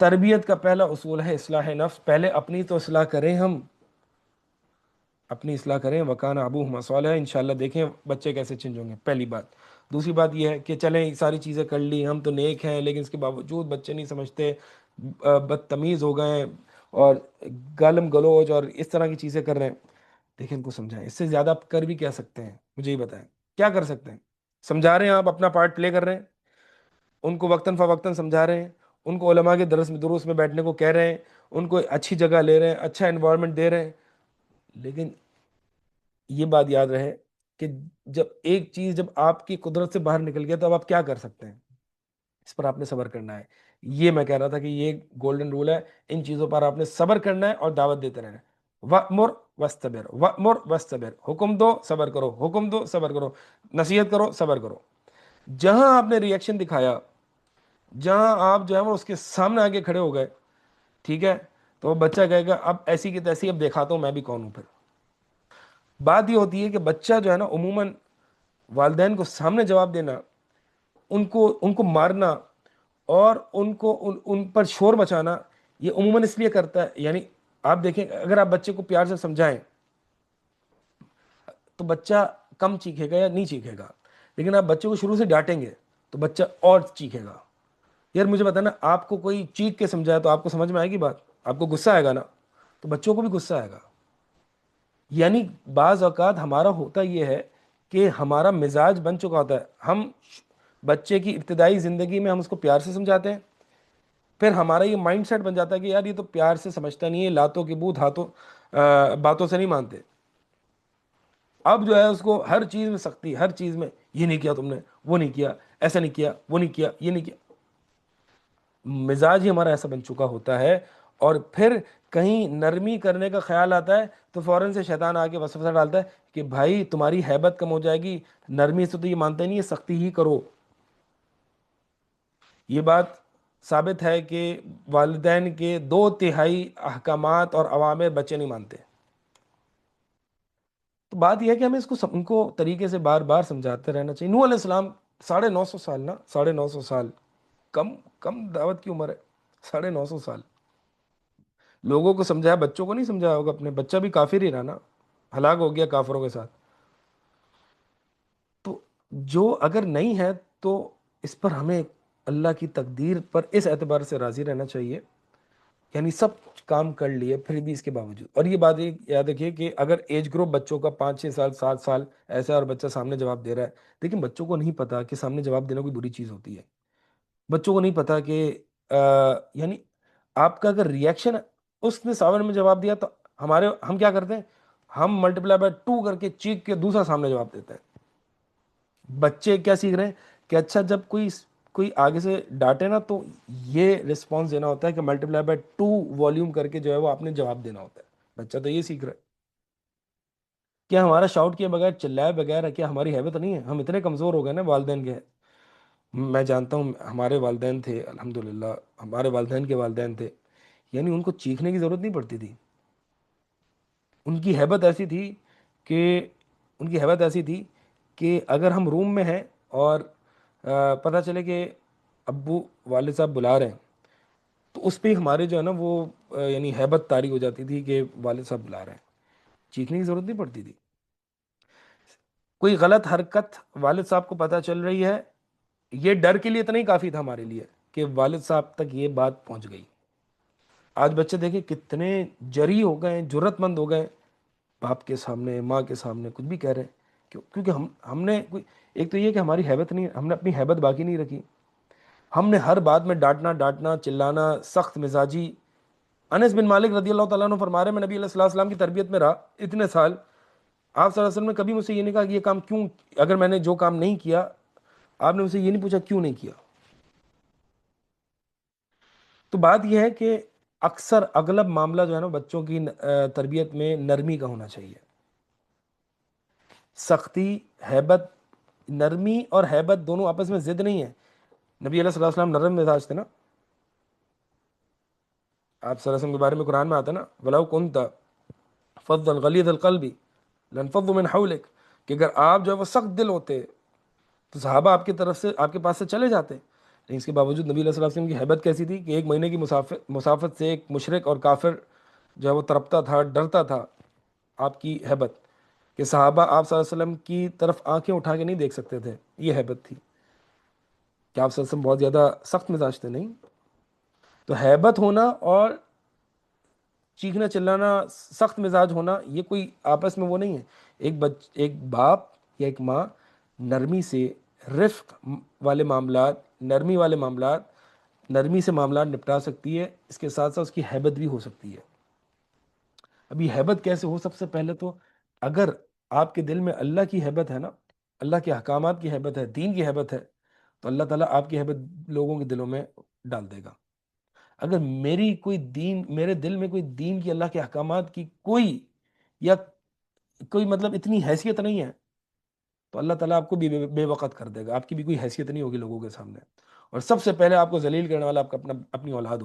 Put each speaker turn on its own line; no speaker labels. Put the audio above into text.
تربیت کا پہلا اصول ہے اصلاح نفس. پہلے اپنی تو اصلاح کریں، ہم اپنی اصلاح کریں. وکان ابوہما صالحا، انشاءاللہ دیکھیں بچے کیسے چینج ہوں گے، پہلی بات. دوسری بات یہ ہے کہ چلیں یہ ساری چیزیں کر لی، ہم تو نیک ہیں، لیکن اس کے باوجود بچے نہیں سمجھتے، بدتمیز ہو گئے ہیں اور گالم گلوچ اور اس طرح کی چیزیں کر رہے ہیں. دیکھیں ان کو سمجھائیں. اس سے زیادہ آپ کر بھی کیا سکتے ہیں؟ مجھے یہ بتائیں کیا کر سکتے ہیں؟ سمجھا رہے ہیں، آپ اپنا پارٹ پلے کر رہے ہیں، ان کو وقتاً فوقتاً سمجھا رہے ہیں، ان کو علماء کے دروس میں بیٹھنے کو کہہ رہے ہیں، ان کو اچھی جگہ لے رہے ہیں، اچھا انوائرمنٹ دے رہے ہیں. لیکن یہ بات یاد رہے کہ جب ایک چیز جب آپ کی قدرت سے باہر نکل گیا تو اب آپ کیا کر سکتے ہیں؟ اس پر آپ نے صبر کرنا ہے. یہ میں کہہ رہا تھا کہ یہ گولڈن رول ہے، ان چیزوں پر آپ نے صبر کرنا ہے اور دعوت دیتے رہنا ہے. وَأْمُرْ وَاسْتَبِرْ وَأْمُرْ وَاسْتَبِرْ، حکم دو صبر کرو، حکم دو صبر کرو، نصیحت کرو صبر کرو. جہاں آپ نے ریئیکشن دکھایا، جہاں آپ جو ہے وہ اس کے سامنے آگے کھڑے ہو گئے، ٹھیک ہے، تو وہ بچہ کہے گا اب ایسی کی تیسی، اب دکھاتا ہوں میں بھی کون ہوں. پھر بات یہ ہوتی ہے کہ بچہ جو ہے نا عموماً والدین کو سامنے جواب دینا، ان کو مارنا اور ان پر شور مچانا، یہ عموماً اس لیے کرتا ہے. یعنی آپ دیکھیں اگر آپ بچے کو پیار سے سمجھائیں تو بچہ کم چیکھے گا یا نہیں چیکھے گا، لیکن آپ بچے کو شروع سے ڈانٹیں گے تو بچہ اور چیکھے گا. یار مجھے بتانا، آپ کو کوئی چیخ کے سمجھایا تو آپ کو سمجھ میں آئے گی بات؟ آپ کو غصہ آئے گا نا، تو بچوں کو بھی غصہ آئے گا. یعنی بعض اوقات ہمارا ہوتا یہ ہے کہ ہمارا مزاج بن چکا ہوتا ہے، ہم بچے کی ابتدائی زندگی میں ہم اس کو پیار سے سمجھاتے ہیں، پھر ہمارا یہ مائنڈ سیٹ بن جاتا ہے کہ یار یہ تو پیار سے سمجھتا نہیں ہے، لاتوں کی بوت ہاتھوں باتوں سے نہیں مانتے. اب جو ہے اس کو ہر چیز میں سختی، ہر چیز میں یہ نہیں کیا تم نے، وہ نہیں کیا، ایسا نہیں کیا، وہ نہیں کیا، یہ نہیں کیا. مزاج ہی ہمارا ایسا بن چکا ہوتا ہے. اور پھر کہیں نرمی کرنے کا خیال آتا ہے تو فوراً سے شیطان آ کے وسوسہ ڈالتا ہے کہ بھائی تمہاری ہیبت کم ہو جائے گی، نرمی سے تو یہ مانتے نہیں ہے، سختی ہی کرو. یہ بات ثابت ہے کہ والدین کے 2/3 احکامات اور اوامر بچے نہیں مانتے. تو بات یہ ہے کہ ہمیں اس کو ان کو طریقے سے بار بار سمجھاتے رہنا چاہیے. نوح علیہ السلام 950 سال، نا 950 سال، کم کم دعوت کی عمر ہے. 950 سال لوگوں کو سمجھایا، بچوں کو نہیں سمجھایا ہوگا. اپنے بچہ بھی کافر ہی رہا نا، ہلاک ہو گیا کافروں کے ساتھ. تو جو اگر نہیں ہے تو اس پر ہمیں اللہ کی تقدیر پر اس اعتبار سے راضی رہنا چاہیے. یعنی سب کام کر لیے پھر بھی اس کے باوجود. اور یہ بات یاد رکھیے کہ اگر ایج گروپ بچوں کا 5 6 سال 7 سال ایسا ہے اور بچہ سامنے جواب دے رہا ہے، لیکن بچوں کو نہیں پتا کہ سامنے جواب دینا کوئی بری چیز ہوتی ہے. بچوں کو نہیں پتا کہ یعنی آپ کا اگر ریئیکشن اس نے سامنے میں جواب دیا تو ہم کیا کرتے ہیں؟ ہم × 2 کر کے چیخ کے دوسرا سامنے جواب دیتے ہیں. بچے کیا سیکھ رہے ہیں کہ اچھا جب کوئی آگے سے ڈانٹے نا تو یہ رسپانس دینا ہوتا ہے کہ × 2 والیوم کر کے جو ہے وہ آپ نے جواب دینا ہوتا ہے. بچہ تو یہ سیکھ رہا ہے. کیا ہمارا شاؤٹ کیے بغیر، چلائے بغیر کیا ہماری ہیبت نہیں ہے؟ ہم اتنے کمزور ہو گئے نا والدین کے. میں جانتا ہوں ہمارے والدین تھے، الحمدللہ ہمارے والدین کے والدین تھے، یعنی ان کو چیخنے کی ضرورت نہیں پڑتی تھی. ان کی ہیبت ایسی تھی کہ اگر ہم روم میں ہیں اور پتہ چلے کہ ابو والد صاحب بلا رہے ہیں تو اس پہ ہمارے جو ہے نا وہ یعنی ہیبت طاری ہو جاتی تھی کہ والد صاحب بلا رہے ہیں. چیخنے کی ضرورت نہیں پڑتی تھی. کوئی غلط حرکت والد صاحب کو پتہ چل رہی ہے، یہ ڈر کے لیے اتنا ہی کافی تھا ہمارے لیے کہ والد صاحب تک یہ بات پہنچ گئی. آج بچے دیکھیں کتنے جری ہو گئے، جرت مند ہو گئے، باپ کے سامنے ماں کے سامنے کچھ بھی کہہ رہے ہیں. کیونکہ ہم نے ایک تو یہ کہ ہماری ہیبت نہیں، ہم نے اپنی ہیبت باقی نہیں رکھی. ہم نے ہر بات میں ڈانٹنا چلانا، سخت مزاجی. انس بن مالک رضی اللہ تعالیٰ عنہ فرما رہے ہیں میں نبی علیہ السلام کی تربیت میں رہا اتنے سال، آپ صلی اللہ علیہ وسلم نے کبھی مجھ سے یہ نہیں کہا کہ یہ کام کیوں، اگر میں نے جو کام نہیں کیا آپ نے مجھ سے یہ نہیں پوچھا کیوں نہیں کیا. تو بات یہ ہے کہ اکثر اغلب معاملہ جو ہے نا بچوں کی تربیت میں نرمی کا ہونا چاہیے. سختی، ہیبت، نرمی اور ہیبت دونوں آپس میں ضد نہیں ہے. نبی علیہ السلام نرم مزاج تھے نا. آپ صلی اللہ علیہ وسلم کے بارے میں قرآن میں آتا ہے نا وَلَوْ كُنْتَ فَظًّا غَلِيظَ الْقَلْبِ لَانفَضُّوا مِنْ حَوْلِكَ، کہ اگر آپ جو ہے وہ سخت دل ہوتے تو صحابہ آپ کی طرف سے، آپ کے پاس سے چلے جاتے. لیکن اس کے باوجود نبی علیہ الصلوۃ والسلام کی ہیبت کیسی تھی کہ ایک مہینے کی مسافت سے ایک مشرک اور کافر جو ہے وہ تڑپتا تھا، ڈرتا تھا آپ کی ہیبت، کہ صحابہ آپ صلی اللہ علیہ وسلم کی طرف آنکھیں اٹھا کے نہیں دیکھ سکتے تھے. یہ ہیبت تھی کہ آپ صلی اللہ علیہ وسلم بہت زیادہ سخت مزاج تھے. نہیں، تو ہیبت ہونا اور چیخنا چلانا، سخت مزاج ہونا، یہ کوئی آپس میں وہ نہیں ہے. ایک باپ یا ایک ماں نرمی سے، رفق والے معاملات، نرمی سے معاملات نپٹا سکتی ہے، اس کے ساتھ ساتھ اس کی ہیبت بھی ہو سکتی ہے. ابھی ہیبت کیسے ہو؟ سب سے پہلے تو اگر آپ کے دل میں اللہ کی ہیبت ہے نا، اللہ کے احکامات کی ہیبت ہے، دین کی ہیبت ہے، تو اللہ تعالیٰ آپ کی ہیبت لوگوں کے دلوں میں ڈال دے گا. اگر میرے دل میں کوئی دین کی، اللہ کے احکامات کی یا کوئی مطلب اتنی حیثیت نہیں ہے، تو اللہ تعالیٰ آپ کو بھی بے وقت کر دے گا. آپ کی بھی کوئی حیثیت نہیں ہوگی لوگوں کے سامنے. اور سب سے پہلے آپ کو ذلیل کرنے والا آپ کا اپنی اولاد